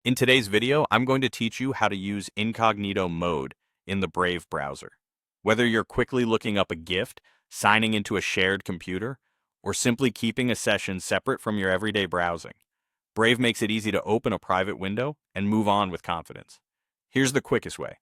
In today's video, I'm going to teach you how to use incognito mode in the Brave browser. Whether you're quickly looking up a gift, signing into a shared computer, or simply keeping a session separate from your everyday browsing, Brave makes it easy to open a private window and move on with confidence. Here's the quickest way.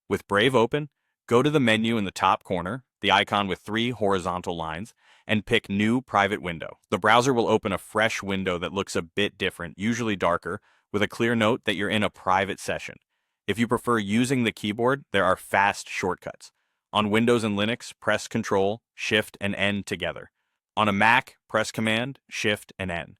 With Brave open, go to the menu in the top corner, the icon with 3 horizontal lines, and pick New Private Window. The browser will open a fresh window that looks a bit different, usually darker, with a clear note that you're in a private session. If you prefer using the keyboard, there are fast shortcuts. On Windows and Linux, press Ctrl, Shift, and N together. On a Mac, press Command, Shift, and N.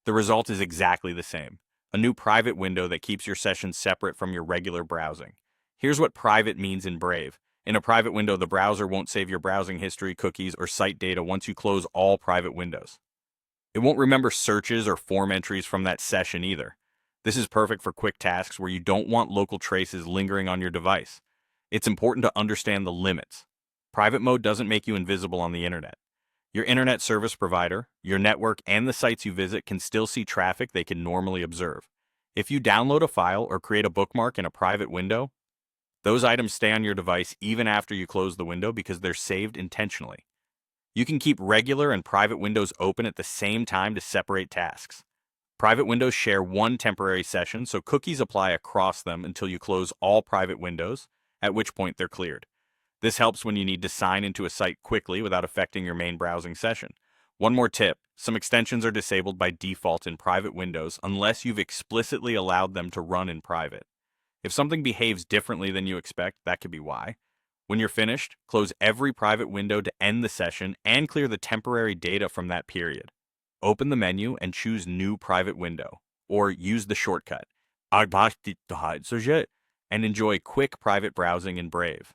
The result is exactly the same. A new private window that keeps your session separate from your regular browsing. Here's what private means in Brave. In a private window, the browser won't save your browsing history, cookies, or site data once you close all private windows. It won't remember searches or form entries from that session either. This is perfect for quick tasks where you don't want local traces lingering on your device. It's important to understand the limits. Private mode doesn't make you invisible on the internet. Your internet service provider, your network, and the sites you visit can still see traffic they can normally observe. If you download a file or create a bookmark in a private window, those items stay on your device even after you close the window because they're saved intentionally. You can keep regular and private windows open at the same time to separate tasks. Private windows share one temporary session, so cookies apply across them until you close all private windows, at which point they're cleared. This helps when you need to sign into a site quickly without affecting your main browsing session. One more tip, some extensions are disabled by default in private windows unless you've explicitly allowed them to run in private. If something behaves differently than you expect, that could be why. When you're finished, close every private window to end the session and clear the temporary data from that period. Open the menu and choose New Private Window, or use the shortcut and enjoy quick private browsing in Brave.